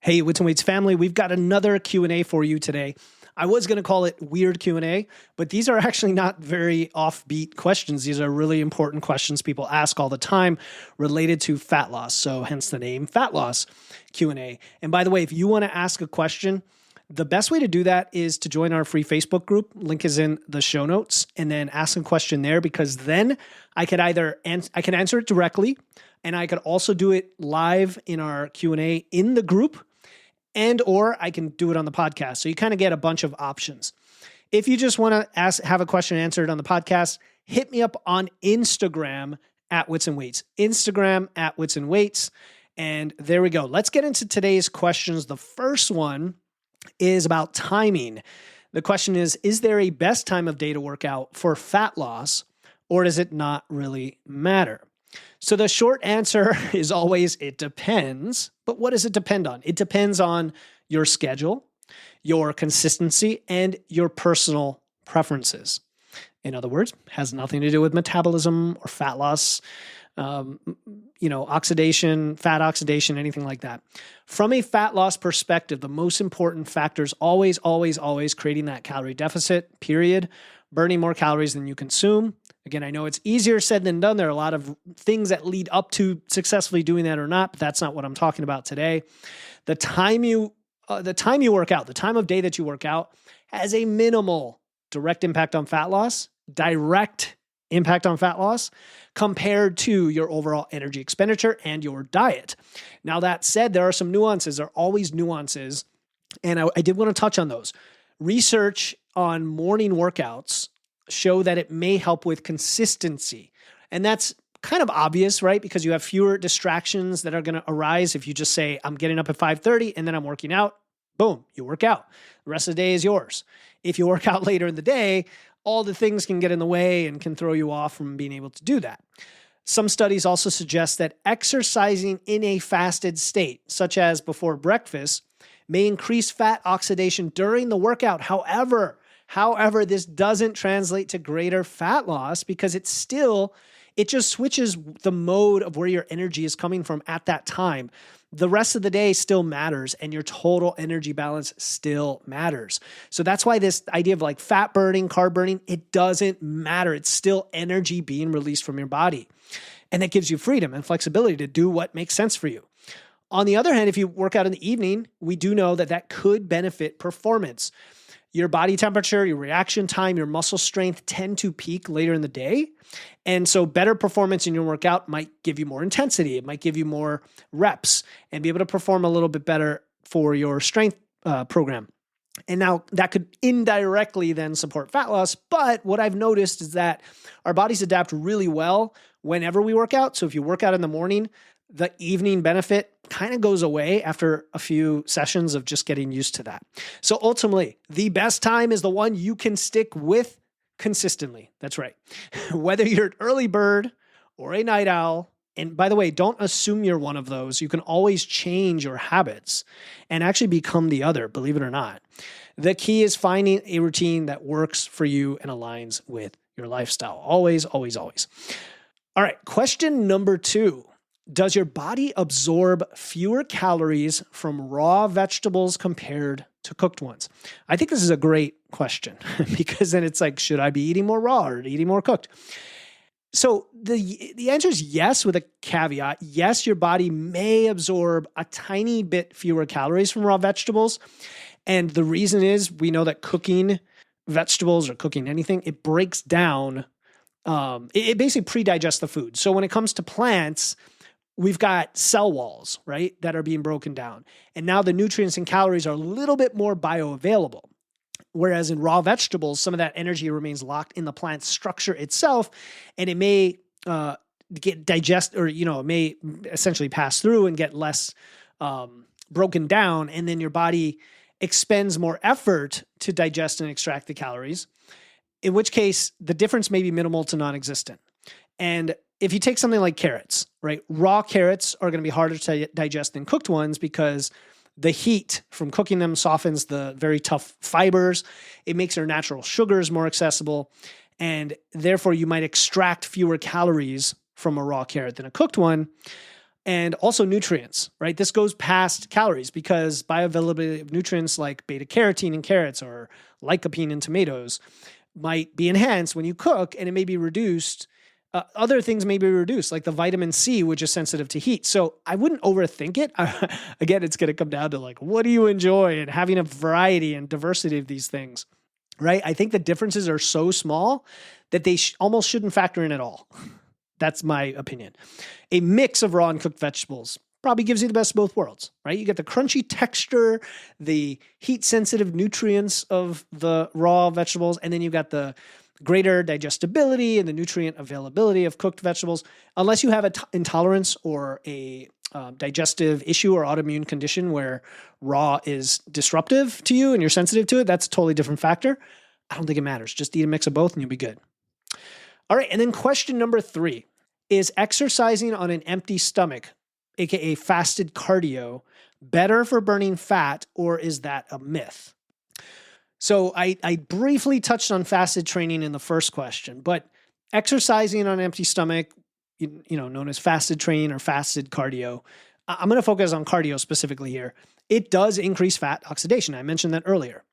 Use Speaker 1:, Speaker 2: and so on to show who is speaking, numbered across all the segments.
Speaker 1: Hey, Wits and Weights family, we've got another Q&A for you today. I was going to call it weird Q&A, but these are actually not very offbeat questions. These are really important questions people ask all the time related to fat loss. So hence the name Fat Loss Q&A. And by the way, if you want to ask a question, the best way to do that is to join our free Facebook group. Link is in the show notes, and then ask a question there, because then I could either I can answer it directly, and I could also do it live in our Q&A in the group, and or I can do it on the podcast. So you kind of get a bunch of options. If you just want to have a question answered on the podcast, hit me up on Instagram at Wits and Weights. Instagram at Wits and Weights. And there we go. Let's get into today's questions. The first one is about timing. The question is there a best time of day to work out for fat loss, or does it not really matter? So the short answer is always, it depends. But what does it depend on? It depends on your schedule, your consistency, and your personal preferences. In other words, has nothing to do with metabolism or fat loss, oxidation, fat oxidation, anything like that. From a fat loss perspective, the most important factor is always creating that calorie deficit, period. Burning more calories than you consume. Again, I know it's easier said than done. There are a lot of things that lead up to successfully doing that or not, but that's not what I'm talking about today. The time you work out, the time of day that you work out, has a minimal direct impact on fat loss, compared to your overall energy expenditure and your diet. Now, that said, there are some nuances. There are always nuances, and I did want to touch on those. Research on morning workouts show that it may help with consistency. And that's kind of obvious, right? Because you have fewer distractions that are going to arise if you just say, I'm getting up at 5:30 and then I'm working out. Boom, you work out. The rest of the day is yours. If you work out later in the day, all the things can get in the way and can throw you off from being able to do that. Some studies also suggest that exercising in a fasted state, such as before breakfast, may increase fat oxidation during the workout. However, this doesn't translate to greater fat loss, because it just switches the mode of where your energy is coming from at that time. The rest of the day still matters, and your total energy balance still matters. So that's why this idea of like fat burning, carb burning, it doesn't matter. It's still energy being released from your body. And that gives you freedom and flexibility to do what makes sense for you. On the other hand, if you work out in the evening, we do know that could benefit performance. Your body temperature, your reaction time, your muscle strength tend to peak later in the day. And so better performance in your workout might give you more intensity. It might give you more reps and be able to perform a little bit better for your strength program. And now that could indirectly then support fat loss. But what I've noticed is that our bodies adapt really well whenever we work out. So if you work out in the morning, the evening benefit kind of goes away after a few sessions of just getting used to that. So ultimately, the best time is the one you can stick with consistently. That's right. Whether you're an early bird or a night owl, and by the way, don't assume you're one of those. You can always change your habits and actually become the other, believe it or not. The key is finding a routine that works for you and aligns with your lifestyle. Always. All right, question number 2. Does your body absorb fewer calories from raw vegetables compared to cooked ones? I think this is a great question, because then it's like, should I be eating more raw or eating more cooked? So the answer is yes, with a caveat. Yes, your body may absorb a tiny bit fewer calories from raw vegetables. And the reason is, we know that cooking vegetables or cooking anything, it breaks down, it basically pre-digests the food. So when it comes to plants, we've got cell walls, right, that are being broken down. And now the nutrients and calories are a little bit more bioavailable. Whereas in raw vegetables, some of that energy remains locked in the plant structure itself, and it may get digested, or, it may essentially pass through and get less broken down. And then your body expends more effort to digest and extract the calories, in which case the difference may be minimal to non-existent. And if you take something like carrots, right? Raw carrots are going to be harder to digest than cooked ones, because the heat from cooking them softens the very tough fibers. It makes their natural sugars more accessible. And therefore, you might extract fewer calories from a raw carrot than a cooked one. and also nutrients, right? This goes past calories because bioavailability of nutrients like beta carotene in carrots or lycopene in tomatoes might be enhanced when you cook, and it may be reduced. Other things may be reduced, like the vitamin C, which is sensitive to heat. So I wouldn't overthink it. Again, it's going to come down to like, what do you enjoy, and having a variety and diversity of these things, right? I think the differences are so small that they almost shouldn't factor in at all. That's my opinion. A mix of raw and cooked vegetables probably gives you the best of both worlds, right? You get the crunchy texture, the heat-sensitive nutrients of the raw vegetables, and then you've got the greater digestibility and the nutrient availability of cooked vegetables. Unless you have an intolerance or a digestive issue or autoimmune condition where raw is disruptive to you and you're sensitive to it, that's a totally different factor. I don't think it matters. Just eat a mix of both and you'll be good. All right, and then question number 3, is exercising on an empty stomach, aka fasted cardio, better for burning fat, or is that a myth? So I briefly touched on fasted training in the first question, but exercising on an empty stomach, known as fasted training or fasted cardio, I'm going to focus on cardio specifically here. It does increase fat oxidation. I mentioned that earlier.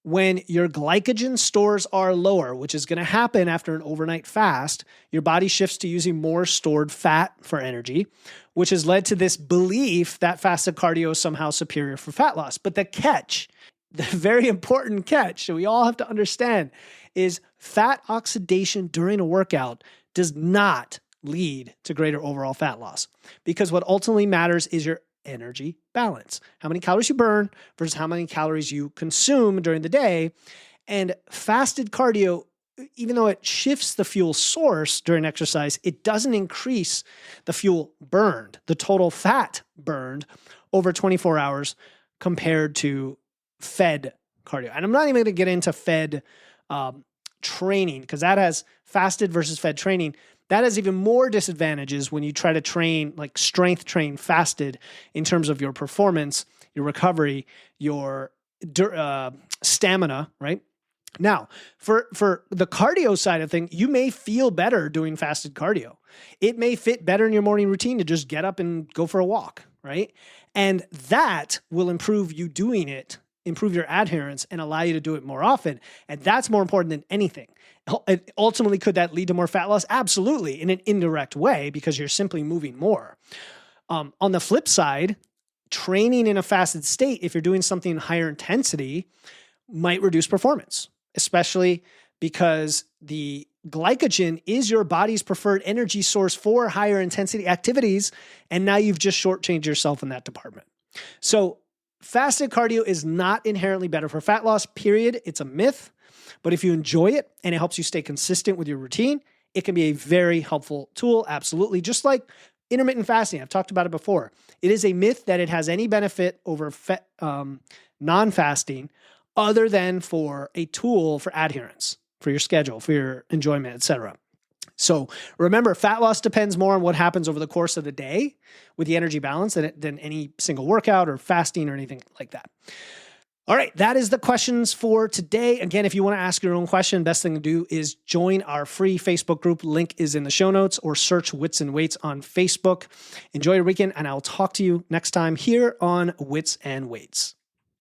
Speaker 1: When your glycogen stores are lower, which is going to happen after an overnight fast, your body shifts to using more stored fat for energy, which has led to this belief that fasted cardio is somehow superior for fat loss. But the catch, the very important catch that we all have to understand, is fat oxidation during a workout does not lead to greater overall fat loss, because what ultimately matters is your energy balance, how many calories you burn versus how many calories you consume during the day. And fasted cardio, even though it shifts the fuel source during exercise, it doesn't increase the fuel burned, the total fat burned over 24 hours compared to fed cardio. And I'm not even going to get into fed training, because that has fasted versus fed training. That has even more disadvantages when you try to train, like strength train fasted, in terms of your performance, your recovery, your stamina, right? Now, for the cardio side of things, you may feel better doing fasted cardio. It may fit better in your morning routine to just get up and go for a walk, right? And that will improve you doing it, improve your adherence, and allow you to do it more often. And that's more important than anything. Ultimately, could that lead to more fat loss? Absolutely, in an indirect way, because you're simply moving more. On the flip side, training in a fasted state, if you're doing something higher intensity, might reduce performance, especially because the glycogen is your body's preferred energy source for higher intensity activities, and now you've just shortchanged yourself in that department. So fasted cardio is not inherently better for fat loss, period. It's a myth. But if you enjoy it and it helps you stay consistent with your routine, it can be a very helpful tool, absolutely. Just like intermittent fasting, I've talked about it before. It is a myth that it has any benefit over non-fasting other than for a tool for adherence, for your schedule, for your enjoyment, etc. So remember, fat loss depends more on what happens over the course of the day with the energy balance than any single workout or fasting or anything like that. All right, that is the questions for today. Again, if you want to ask your own question, best thing to do is join our free Facebook group. Link is in the show notes, or search Wits and Weights on Facebook. Enjoy your weekend, and I'll talk to you next time here on Wits and Weights.